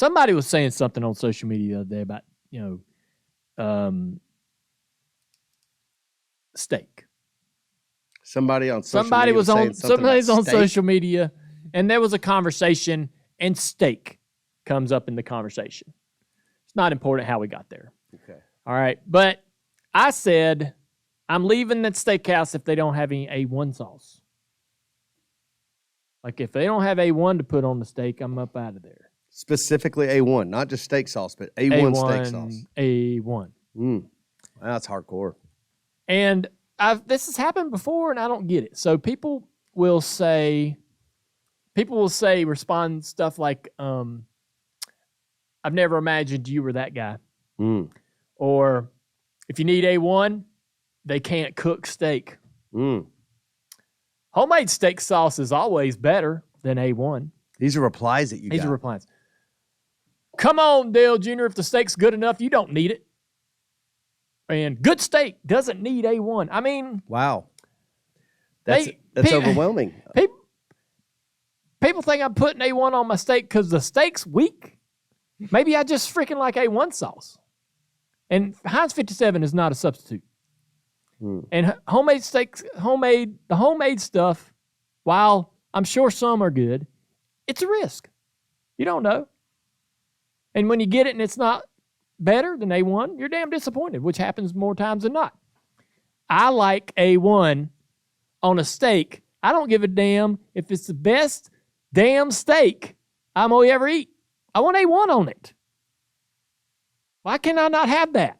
Somebody was saying something on social media the other day about, steak. Somebody's on social media, and there was a conversation, and steak comes up in the conversation. It's not important how we got there. Okay. All right. But I said, I'm leaving that steakhouse if they don't have any A1 sauce. Like, if they don't have A1 to put on the steak, I'm up out of there. Specifically A1, not just steak sauce, but A1 steak sauce. A1. That's hardcore. And this has happened before, and I don't get it. So people will respond stuff like, I've never imagined you were that guy. Or if you need A1, they can't cook steak. Homemade steak sauce is always better than A1. These are replies that you got. These are replies. Come on, Dale Jr., if the steak's good enough, you don't need it. And good steak doesn't need A1. I mean... Wow. That's overwhelming. People think I'm putting A1 on my steak because the steak's weak. Maybe I just freaking like A1 sauce. And Heinz 57 is not a substitute. And homemade steaks, the homemade stuff, while I'm sure some are good, it's a risk. You don't know. And when you get it and it's not better than A1, you're damn disappointed, which happens more times than not. I like A1 on a steak. I don't give a damn if it's the best damn steak I'm going to ever eat. I want A1 on it. Why can I not have that?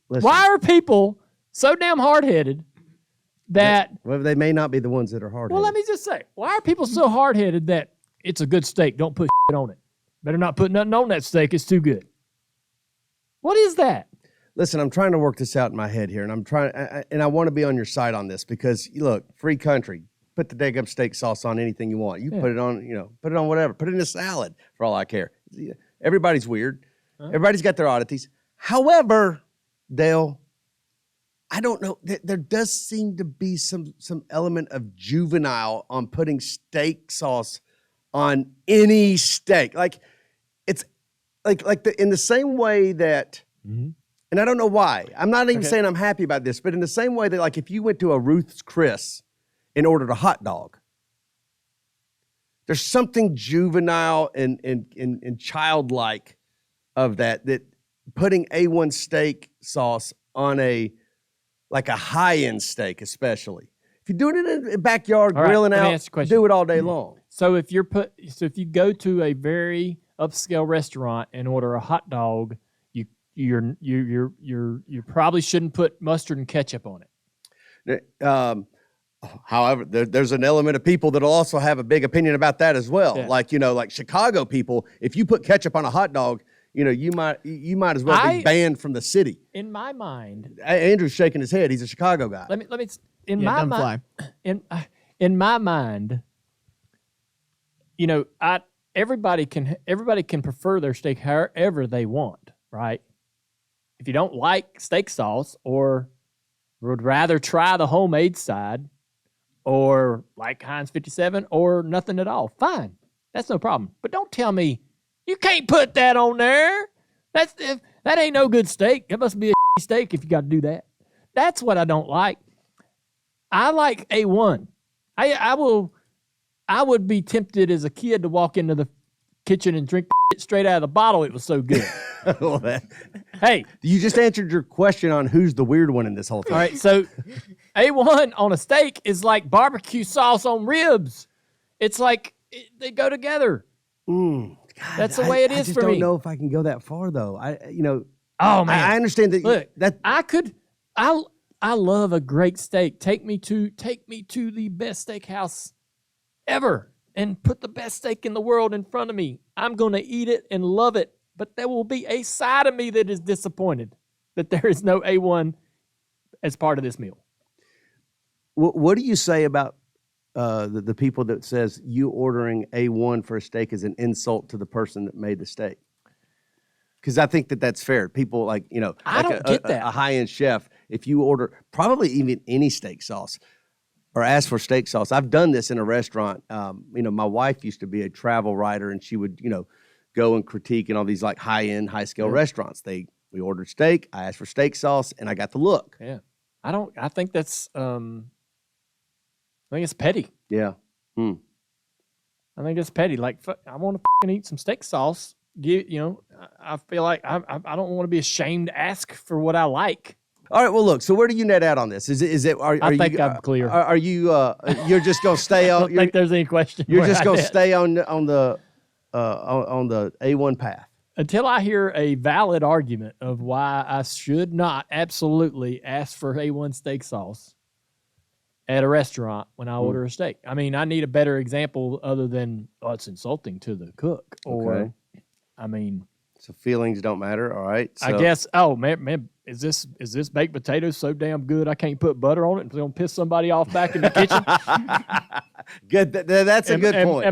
Listen, why are people so damn hard-headed that... Well, they may not be the ones that are hard-headed. Well, let me just say, why are people so hard-headed that it's a good steak, don't put shit on it? Better not put nothing on that steak, it's too good. What is that? Listen, I'm trying to work this out in my head here, and I want to be on your side on this because, look, free country. Put the daggum steak sauce on anything you want. You put it on, put it on whatever. Put it in a salad for all I care. Everybody's weird. Everybody's got their oddities. However, Dale, I don't know. There does seem to be some element of juvenile on putting steak sauce on any steak. Like it's in the same way that, and I don't know why. I'm not even saying I'm happy about this, but in the same way that, like, if you went to a Ruth's Chris and ordered a hot dog, there's something juvenile and childlike of that putting A1 steak sauce on a high-end steak, especially. If you're doing it in the backyard, grilling out, do it all day long. So if you go to a very upscale restaurant and order a hot dog, you probably shouldn't put mustard and ketchup on it. However, there's an element of people that'll also have a big opinion about that as well. Yeah. Like Chicago people, if you put ketchup on a hot dog, you might as well be banned from the city. In my mind, Andrew's shaking his head. He's a Chicago guy. Let me. In my mind, everybody can prefer their steak however they want, right? If you don't like steak sauce or would rather try the homemade side, or like Heinz 57, or nothing at all, fine. That's no problem. But don't tell me you can't put that on there. That ain't no good steak. It must be a steak if you got to do that. That's what I don't like. I like A1. I would be tempted as a kid to walk into the kitchen and drink it straight out of the bottle. It was so good. Hey, you just answered your question on who's the weird one in this whole thing. All right, so A1 on a steak is like barbecue sauce on ribs. It's like they go together. God, that's the way it is for me. I just don't know if I can go that far though. Oh man, I understand that. Look, I love a great steak. Take me to the best steakhouse ever and put the best steak in the world in front of me. I'm going to eat it and love it, but there will be a side of me that is disappointed that there is no A1 as part of this meal. What do you say about the people that says you ordering A1 for a steak is an insult to the person that made the steak? Because I think that's fair. People I don't get that. A high-end chef, if you order probably even any steak sauce, or ask for steak sauce. I've done this in a restaurant. My wife used to be a travel writer, and she would, go and critique in all these like high-end, high-scale restaurants. We ordered steak. I asked for steak sauce, and I got the look. Yeah, I think that's. I think it's petty. Yeah. I think it's petty. Like, I want to eat some steak sauce. I feel like I don't want to be ashamed to ask for what I like. All right. Well, look. So where do you net out on this? I think I'm clear. Are you? You're just gonna stay on. I don't think there's any question. You're just gonna stay on the A1 path until I hear a valid argument of why I should not absolutely ask for A1 steak sauce at a restaurant when I order a steak. I mean, I need a better example other than, it's insulting to the cook. Or, so feelings don't matter. All right. So. I guess, man, is this baked potato so damn good I can't put butter on it and it's going to piss somebody off back in the kitchen? Good. That's a good point.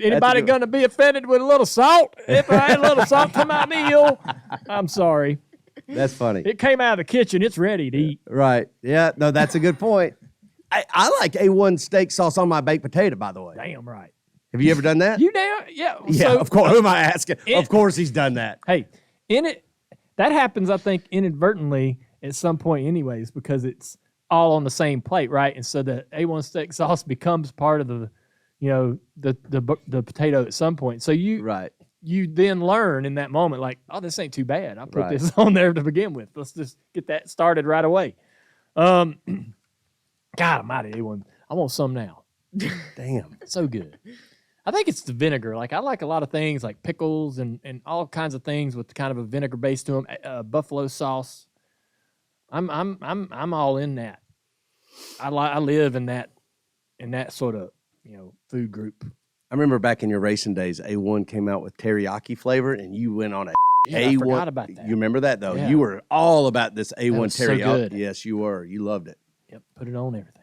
Anybody going to be offended with a little salt? If I had a little salt to my meal, I'm sorry. That's funny. It came out of the kitchen. It's ready to eat. Right. Yeah. No, that's a good point. I like A1 steak sauce on my baked potato, by the way. Damn right. Have you ever done that? Yeah. Yeah, So, of course. Who am I asking? Of course he's done that. Hey, that happens, I think, inadvertently at some point anyways, because it's all on the same plate, right? And so the A1 steak sauce becomes part of the potato at some point. So you then learn in that moment, like, oh, this ain't too bad. I put this on there to begin with. Let's just get that started right away. God almighty, A1. I want some now. Damn. So good. I think it's the vinegar. Like, I like a lot of things like pickles and all kinds of things with kind of a vinegar base to them. Buffalo sauce. I'm all in that. I live in that sort of, food group. I remember back in your racing days, A1 came out with teriyaki flavor, and you went on I forgot about that. You remember that, though? Yeah. You were all about this A1 teriyaki. So good. Yes, you were. You loved it. Yep, put it on everything.